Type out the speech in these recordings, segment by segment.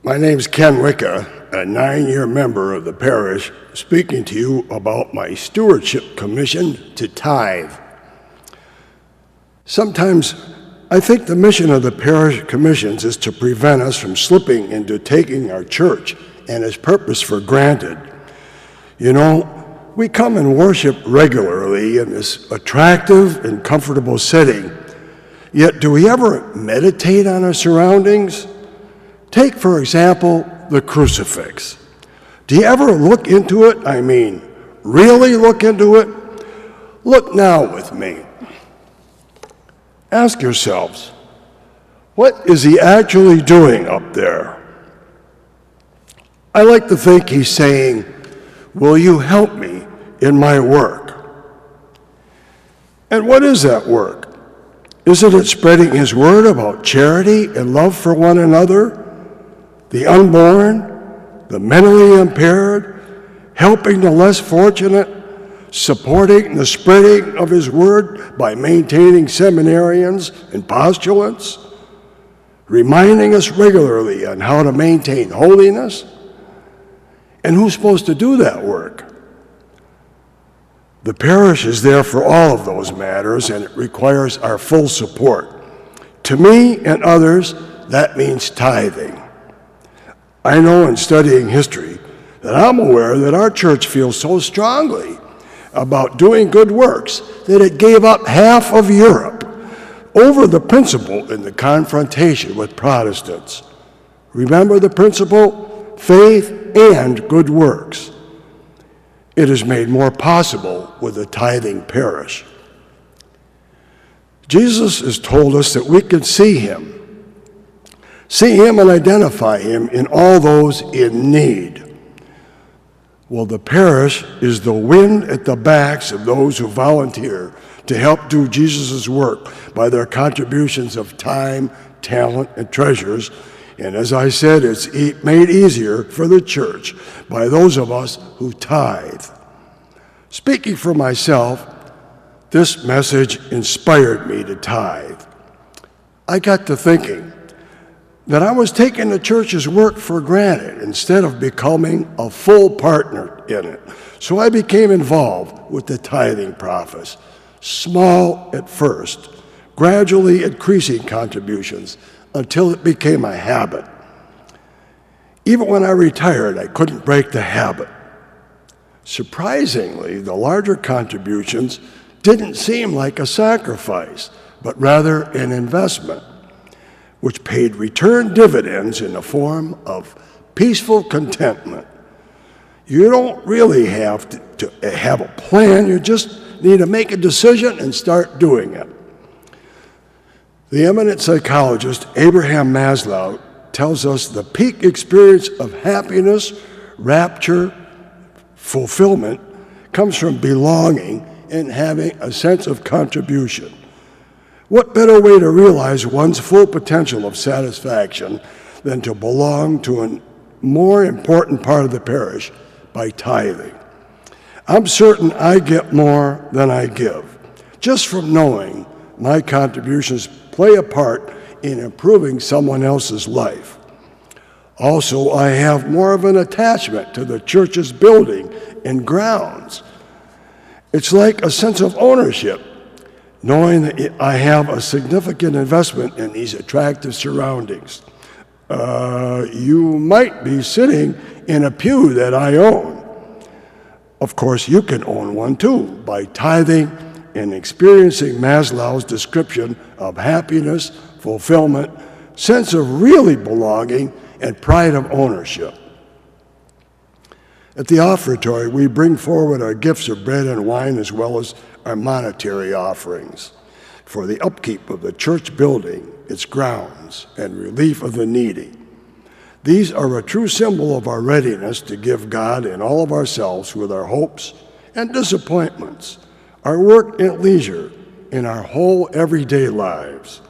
My name's Ken Wicka, a 9-year member of the parish, speaking to you about my stewardship commission to tithe. Sometimes I think the mission of the parish commissions is to prevent us from slipping into taking our church and its purpose for granted. You know, we come and worship regularly in this attractive and comfortable setting, yet do we ever meditate on our surroundings? Take, for example, the crucifix. Do you ever look into it? I mean, really look into it? Look now with me. Ask yourselves, what is he actually doing up there? I like to think he's saying, will you help me in my work? And what is that work? Isn't it spreading his word about charity and love for one another? The unborn, the mentally impaired, helping the less fortunate, supporting the spreading of his word by maintaining seminarians and postulants, reminding us regularly on how to maintain holiness. And who's supposed to do that work? The parish is there for all of those matters, and it requires our full support. To me and others, that means tithing. I know in studying history that I'm aware that our church feels so strongly about doing good works that it gave up half of Europe over the principle in the confrontation with Protestants. Remember the principle? Faith and good works. It is made more possible with a tithing parish. Jesus has told us that we can see him and identify him in all those in need. Well, the parish is the wind at the backs of those who volunteer to help do Jesus' work by their contributions of time, talent, and treasures. And as I said, it's made easier for the church by those of us who tithe. Speaking for myself, this message inspired me to tithe. I got to thinking that I was taking the church's work for granted instead of becoming a full partner in it. So I became involved with the tithing process, small at first, gradually increasing contributions until it became a habit. Even when I retired, I couldn't break the habit. Surprisingly, the larger contributions didn't seem like a sacrifice, but rather an investment, which paid return dividends in the form of peaceful contentment. You don't really have to have a plan, you just need to make a decision and start doing it. The eminent psychologist Abraham Maslow tells us the peak experience of happiness, rapture, fulfillment comes from belonging and having a sense of contribution. What better way to realize one's full potential of satisfaction than to belong to a more important part of the parish by tithing? I'm certain I get more than I give, just from knowing my contributions play a part in improving someone else's life. Also, I have more of an attachment to the church's building and grounds. It's like a sense of ownership, knowing that I have a significant investment in these attractive surroundings. You might be sitting in a pew that I own. Of course, you can own one too by tithing and experiencing Maslow's description of happiness, fulfillment, sense of really belonging, and pride of ownership. At the offertory, we bring forward our gifts of bread and wine as well as our monetary offerings for the upkeep of the church building, its grounds, and relief of the needy. These are a true symbol of our readiness to give God and all of ourselves with our hopes and disappointments, our work and leisure, in our whole everyday lives.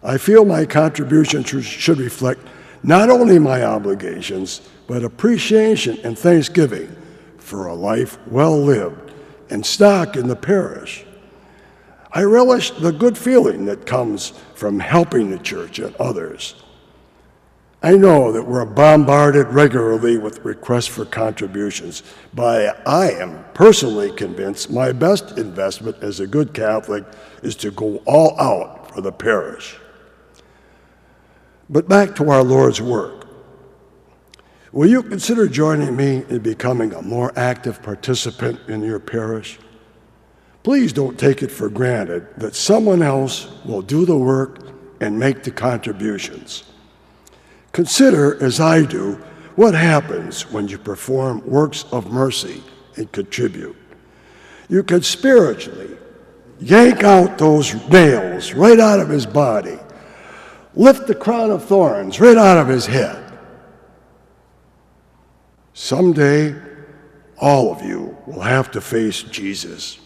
I feel my contribution should reflect not only my obligations, but appreciation and thanksgiving for a life well lived and stock in the parish. I relish the good feeling that comes from helping the church and others. I know that we're bombarded regularly with requests for contributions, but I am personally convinced my best investment as a good Catholic is to go all out for the parish. But back to our Lord's work. Will you consider joining me in becoming a more active participant in your parish? Please don't take it for granted that someone else will do the work and make the contributions. Consider, as I do, what happens when you perform works of mercy and contribute. You can spiritually yank out those nails right out of his body, lift the crown of thorns right out of his head. Someday, all of you will have to face Jesus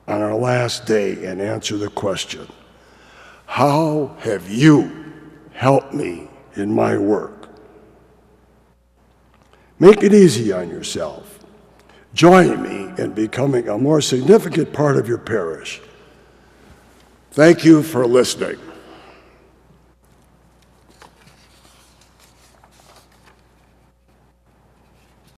on our last day and answer the question, how have you helped me in my work? Make it easy on yourself. Join me in becoming a more significant part of your parish. Thank you for listening.